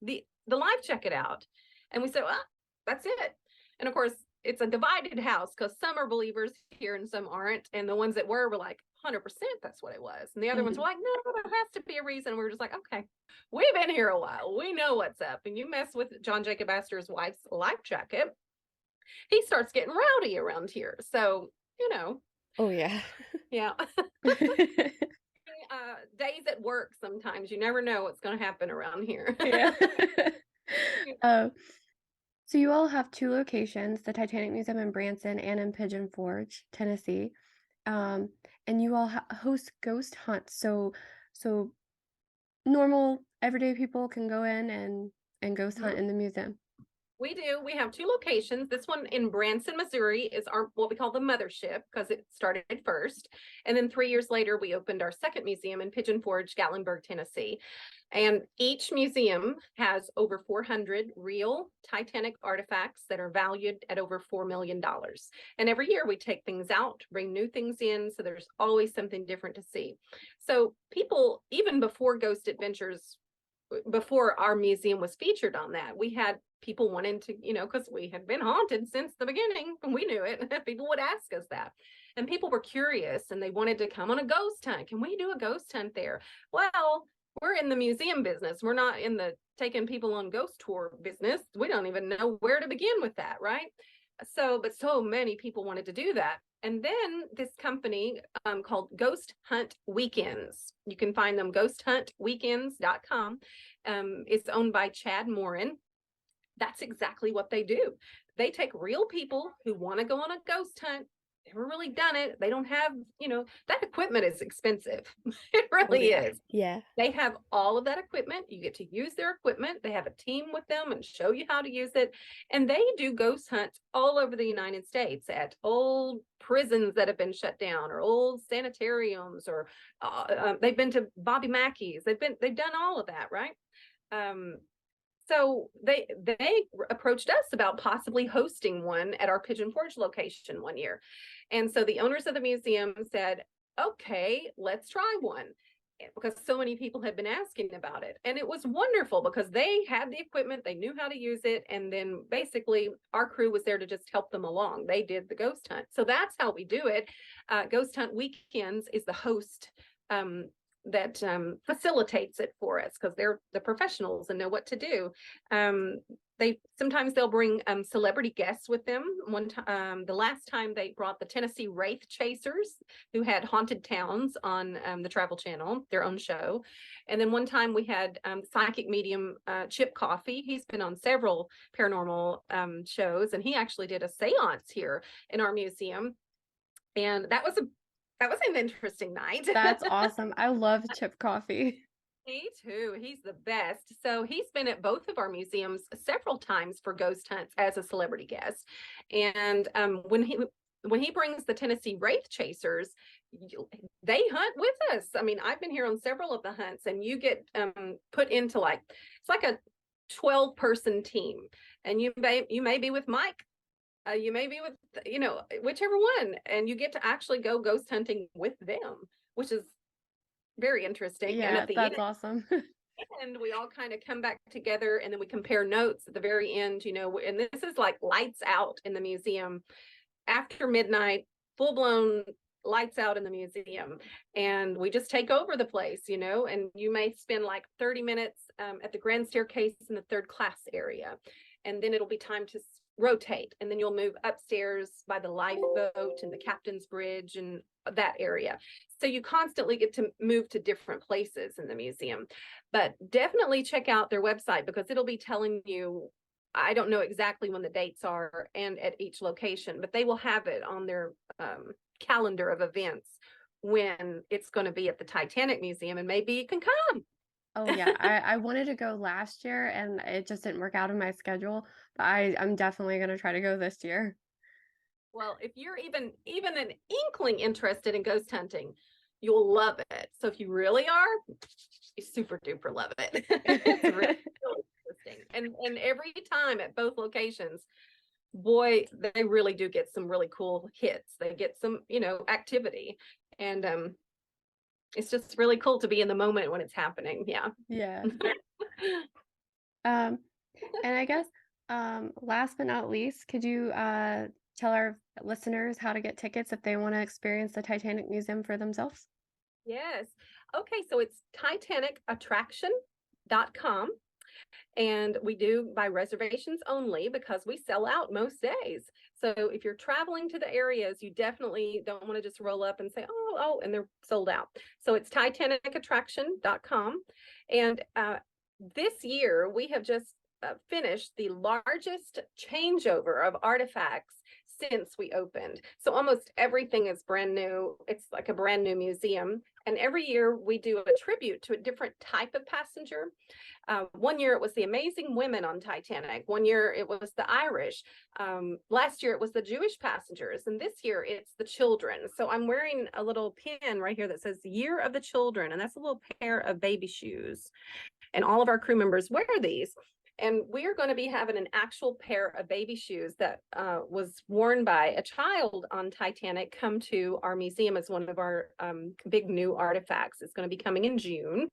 the life jacket out. And we said, well, that's it. And of course, it's a divided house because some are believers here and some aren't. And the ones that were like, 100% that's what it was. And the other ones were like, no, there has to be a reason. We were just like, okay, we've been here a while. We know what's up. And you mess with John Jacob Astor's wife's life jacket, he starts getting rowdy around here. So, you know. Oh, yeah. Yeah. Days at work, sometimes you never know what's going to happen around here. Yeah. So you all have 2 locations, the Titanic Museum in Branson and in Pigeon Forge, Tennessee. And you all host ghost hunts. So normal everyday people can go in and ghost hunt in the museum. We do. We have two locations. This one in Branson, Missouri is our what we call the mothership because it started first. And then 3 years later, we opened our second museum in Pigeon Forge, Gatlinburg, Tennessee. And each museum has over 400 real Titanic artifacts that are valued at over $4 million. And every year we take things out, bring new things in. So there's always something different to see. So people, even before Ghost Adventures, before our museum was featured on that, we had people wanting to, because we had been haunted since the beginning and we knew it. People would ask us that. And people were curious and they wanted to come on a ghost hunt. Can we do a ghost hunt there? Well, we're in the museum business. We're not in the taking people on ghost tour business. We don't even know where to begin with that, right? But so many people wanted to do that. And then this company called Ghost Hunt Weekends, you can find them ghosthuntweekends.com. It's owned by Chad Morin. That's exactly what they do. They take real people who want to go on a ghost hunt, never really done it. They don't have, that equipment is expensive. It really is. Yeah. They have all of that equipment. You get to use their equipment. They have a team with them and show you how to use it. And they do ghost hunts all over the United States at old prisons that have been shut down or old sanitariums, or they've been to Bobby Mackey's. They've done all of that, right? So they approached us about possibly hosting one at our Pigeon Forge location one year. And so the owners of the museum said, okay, let's try one, because so many people had been asking about it. And it was wonderful because they had the equipment, they knew how to use it. And then basically our crew was there to just help them along. They did the ghost hunt. So that's how we do it. Ghost Hunt Weekends is the host that facilitates it for us because they're the professionals and know what to do. They'll bring celebrity guests with them. One time, the last time they brought the Tennessee Wraith Chasers, who had Haunted Towns on the Travel Channel, their own show. And then one time we had psychic medium Chip Coffey. He's been on several paranormal shows, and he actually did a seance here in our museum. And that was an interesting night. That's awesome. I love Chip Coffee. Me too. He's the best. So he's been at both of our museums several times for ghost hunts as a celebrity guest. And when he brings the Tennessee Wraith Chasers, they hunt with us. I mean, I've been here on several of the hunts, and you get put into it's like a 12-person team, and you may be with Mike. You may be with, whichever one, and you get to actually go ghost hunting with them, which is very interesting. Yeah, and at the that's awesome. end, we all kind of come back together, and then we compare notes at the very end, and this is like lights out in the museum after midnight, full blown lights out in the museum, and we just take over the place, and you may spend like 30 minutes at the grand staircase in the third class area, and then it'll be time to rotate, and then you'll move upstairs by the lifeboat and the captain's bridge and that area. So you constantly get to move to different places in the museum. But definitely check out their website, because it'll be telling you, I don't know exactly when the dates are and at each location, but they will have it on their calendar of events when it's going to be at the Titanic Museum, and maybe you can come. Oh yeah, I wanted to go last year and it just didn't work out in my schedule, but I'm definitely gonna try to go this year. Well, if you're even an inkling interested in ghost hunting, you'll love it. So if you really are, you super duper love it. It's really, really interesting. And every time at both locations, boy, they really do get some really cool hits. They get some, activity. And it's just really cool to be in the moment when it's happening. Yeah. Yeah. And I guess last but not least, could you tell our listeners how to get tickets if they want to experience the Titanic Museum for themselves? Yes. Okay, so it's titanicattraction.com. And we do by reservations only, because we sell out most days. So if you're traveling to the areas, you definitely don't want to just roll up and say, oh, and they're sold out. So it's titanicattraction.com. And this year we have just finished the largest changeover of artifacts since we opened. So almost everything is brand new. It's like a brand new museum. And every year we do a tribute to a different type of passenger. One year it was the amazing women on Titanic. One year it was the Irish. Last year it was the Jewish passengers. And this year it's the children. So I'm wearing a little pin right here that says Year of the Children. And that's a little pair of baby shoes. And all of our crew members wear these. And we are going to be having an actual pair of baby shoes that was worn by a child on Titanic come to our museum as one of our big new artifacts. It's going to be coming in June.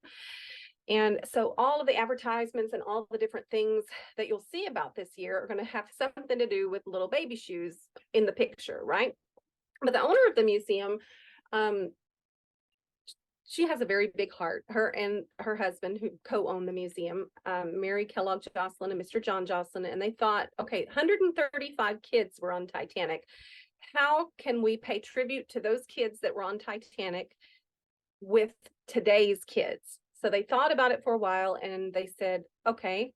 And so all of the advertisements and all the different things that you'll see about this year are going to have something to do with little baby shoes in the picture, right? But the owner of the museum, she has a very big heart. Her and her husband, who co-own the museum, Mary Kellogg Jocelyn and Mr. John Jocelyn, and they thought, okay, 135 kids were on Titanic. How can we pay tribute to those kids that were on Titanic with today's kids? So they thought about it for a while and they said, okay,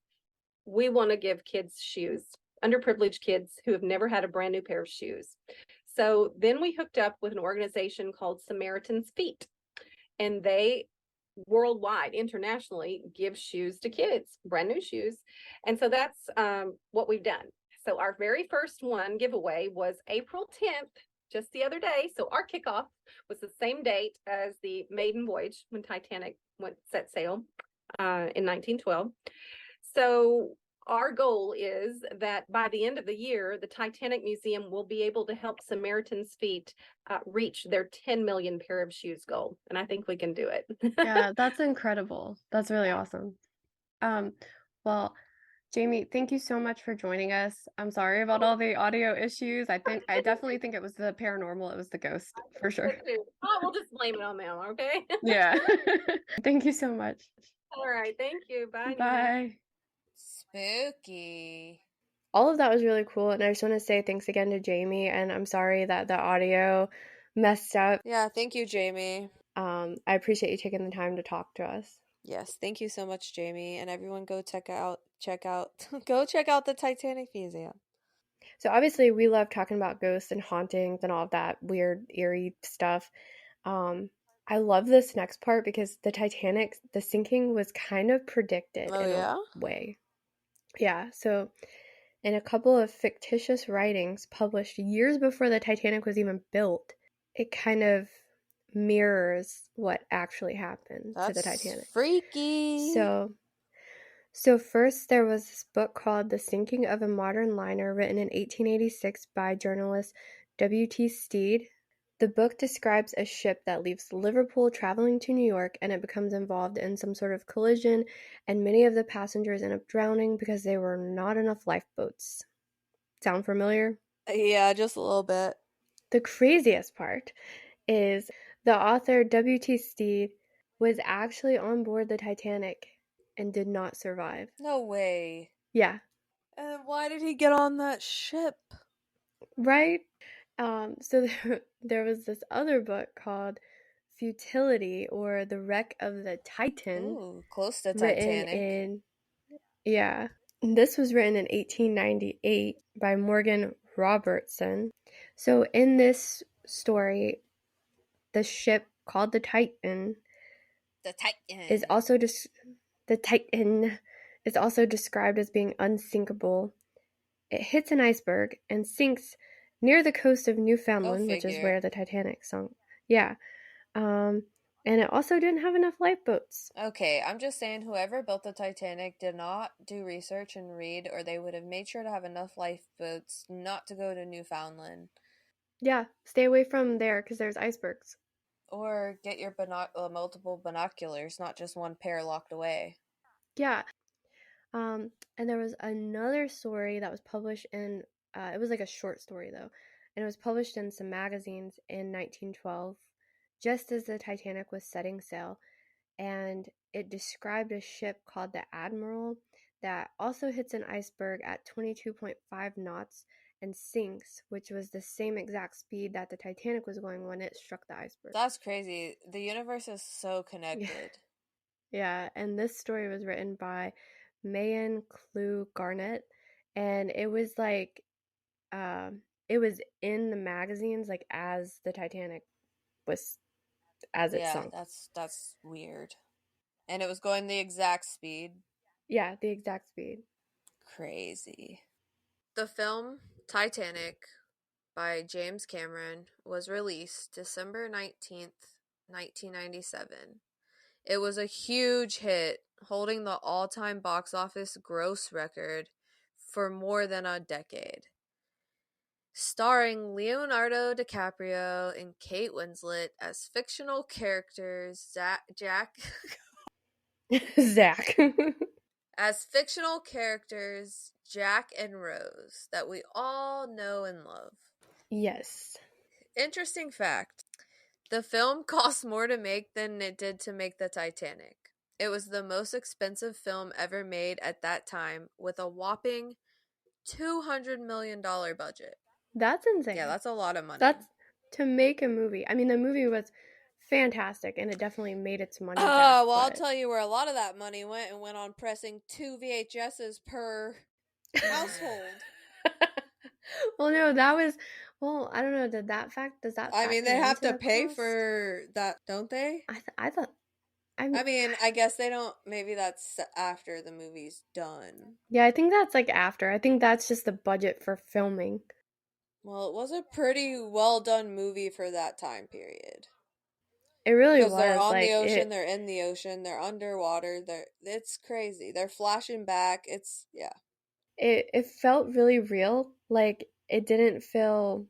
we want to give kids shoes, underprivileged kids who have never had a brand new pair of shoes. So then we hooked up with an organization called Samaritan's Feet, and they worldwide, internationally, give shoes to kids, brand new shoes. And so that's what we've done. So our very first one giveaway was April 10th, just the other day. So our kickoff was the same date as the maiden voyage when Titanic set sail in 1912. So our goal is that by the end of the year, the Titanic Museum will be able to help Samaritan's Feet reach their 10 million pair of shoes goal. And I think we can do it. Yeah, that's incredible. That's really awesome. Well, Jamie, thank you so much for joining us. I'm sorry about all the audio issues. I definitely think it was the paranormal. It was the ghost for sure. Oh, we'll just blame it on them, okay? Yeah. Thank you so much. All right. Thank you. Bye, Nina. Bye. Spooky. All of that was really cool, and I just want to say thanks again to Jamie, and I'm sorry that the audio messed up. Yeah, thank you, Jamie. I appreciate you taking the time to talk to us. Yes, thank you so much, Jamie, and everyone go go check out the Titanic Museum. So obviously we love talking about ghosts and hauntings and all of that weird, eerie stuff. I love this next part because the Titanic, the sinking was kind of predicted in a way. Yeah, so in a couple of fictitious writings published years before the Titanic was even built, it kind of mirrors what actually happened to the Titanic. Freaky. So first there was this book called The Sinking of a Modern Liner, written in 1886 by journalist W.T. Stead. The book describes a ship that leaves Liverpool traveling to New York, and it becomes involved in some sort of collision, and many of the passengers end up drowning because there were not enough lifeboats. Sound familiar? Yeah, just a little bit. The craziest part is the author W.T. Stead was actually on board the Titanic and did not survive. No way. Yeah. And why did he get on that ship? Right? So there was this other book called Futility, or The Wreck of the Titan. Ooh, close to Titanic. This was written in 1898 by Morgan Robertson. So in this story, the ship called the Titan is also described as being unsinkable. It hits an iceberg and sinks near the coast of Newfoundland, which is where the Titanic sunk. Yeah. And it also didn't have enough lifeboats. Okay, I'm just saying whoever built the Titanic did not do research and read, or they would have made sure to have enough lifeboats not to go to Newfoundland. Yeah, stay away from there because there's icebergs. Or get your multiple binoculars, not just one pair locked away. Yeah. And there was another story that was published in, it was like a short story though, and it was published in some magazines in 1912, just as the Titanic was setting sail, and it described a ship called the Admiral that also hits an iceberg at 22.5 knots and sinks, which was the same exact speed that the Titanic was going when it struck the iceberg. That's crazy. The universe is so connected. Yeah, and this story was written by Mayan Clue Garnett, and it was like, it was in the magazines like as the Titanic was as it Yeah, sunk. that's weird. And it was going the exact speed. Yeah, the exact speed. Crazy. The film Titanic by James Cameron was released December 19th, 1997. It was a huge hit, holding the all-time box office gross record for more than a decade. Starring Leonardo DiCaprio and Kate Winslet as fictional characters Jack Zach. as fictional characters Jack and Rose that we all know and love. Yes. Interesting fact. The film cost more to make than it did to make the Titanic. It was the most expensive film ever made at that time with a whopping $200 million budget. That's insane. Yeah, that's a lot of money. That's to make a movie. I mean, the movie was fantastic and it definitely made its money back. Well, I'll tell you where a lot of that money went and went on pressing 2 VHSs per household. Well, no, that was. Well, I don't know. Does that I mean, they factor have into to the pay cost? for that, don't they? I thought. I mean, I guess they don't. Maybe that's after the movie's done. Yeah, I think that's like after. I think that's just the budget for filming. Well, it was a pretty well done movie for that time period. It really was. Because they're on like the ocean, they're in the ocean, they're underwater. It's crazy. They're flashing back. It's yeah. It felt really real. Like it didn't feel.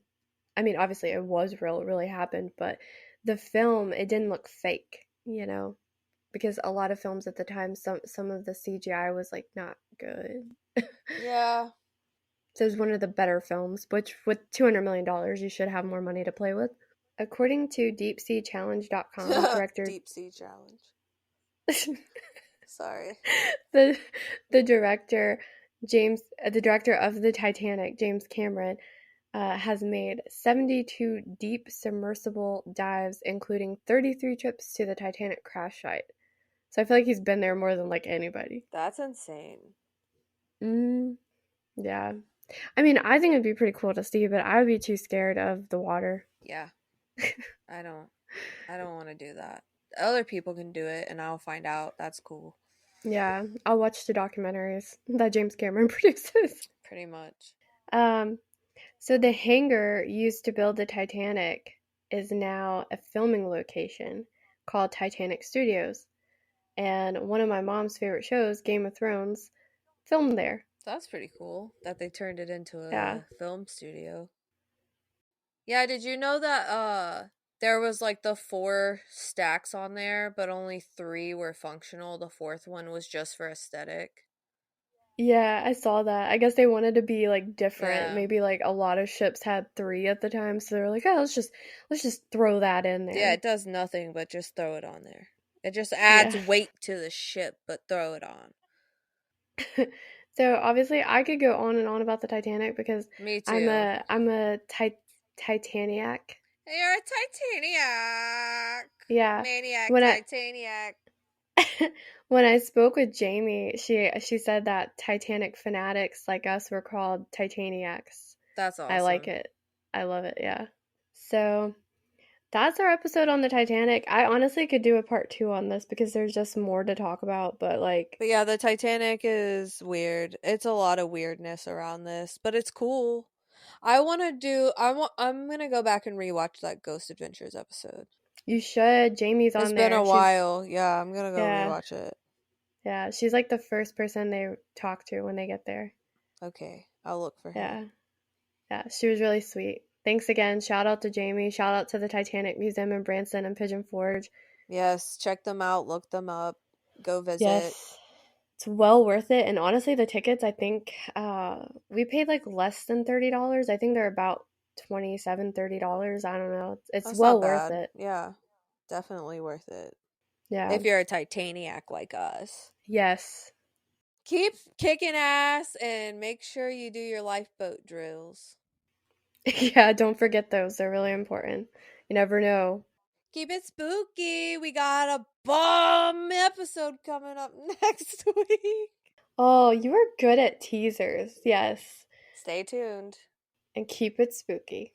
I mean, obviously it was real. It really happened, but the film it didn't look fake. You know, because a lot of films at the time, some of the CGI was like not good. Yeah. So it was one of the better films, which with $200 million, you should have more money to play with. According to DeepSeaChallenge.com, director Deep Sea Challenge. Sorry. the director the director of the Titanic, James Cameron, has made 72 deep submersible dives, including 33 trips to the Titanic crash site. So I feel like he's been there more than like anybody. That's insane. Yeah. I mean, I think it'd be pretty cool to see, but I would be too scared of the water. Yeah. I don't want to do that. Other people can do it and I'll find out. That's cool. Yeah, I'll watch the documentaries that James Cameron produces. Pretty much. So the hangar used to build the Titanic is now a filming location called Titanic Studios. And one of my mom's favorite shows, Game of Thrones, filmed there. That's pretty cool that they turned it into a film studio. Yeah, did you know that there was like the 4 stacks on there, but only 3 were functional. The 4th one was just for aesthetic. Yeah, I saw that. I guess they wanted to be like different. Yeah. Maybe like a lot of ships had 3 at the time, so they were like, "Oh, let's just throw that in there." Yeah, it does nothing but just throw it on there. It just adds weight to the ship, but throw it on. So obviously, I could go on and on about the Titanic because Me too. I'm a Titaniac. You're a Titaniac. Yeah. Maniac, Titaniac. When I spoke with Jamie, she said that Titanic fanatics like us were called Titaniacs. That's awesome. I like it. I love it, yeah. So that's our episode on the Titanic. I honestly could do a part 2 on this because there's just more to talk about, but yeah, the Titanic is weird. It's a lot of weirdness around this, but it's cool. I'm going to go back and rewatch that Ghost Adventures episode. You should. Jamie's on there. It's been a while. Yeah, I'm going to go rewatch it. Yeah, she's like the first person they talk to when they get there. Okay, I'll look for her. Yeah, she was really sweet. Thanks again. Shout out to Jamie. Shout out to the Titanic Museum in Branson and Pigeon Forge. Yes, check them out. Look them up. Go visit. Yes, it's well worth it. And honestly, the tickets, I think we paid like less than $30. I think they're about $27, $30. I don't know. It's well worth it. Yeah, definitely worth it. Yeah. If you're a Titaniac like us. Yes. Keep kicking ass and make sure you do your lifeboat drills. Yeah, don't forget those. They're really important. You never know. Keep it spooky. We got a bomb episode coming up next week. Oh, you are good at teasers. Yes. Stay tuned. And keep it spooky.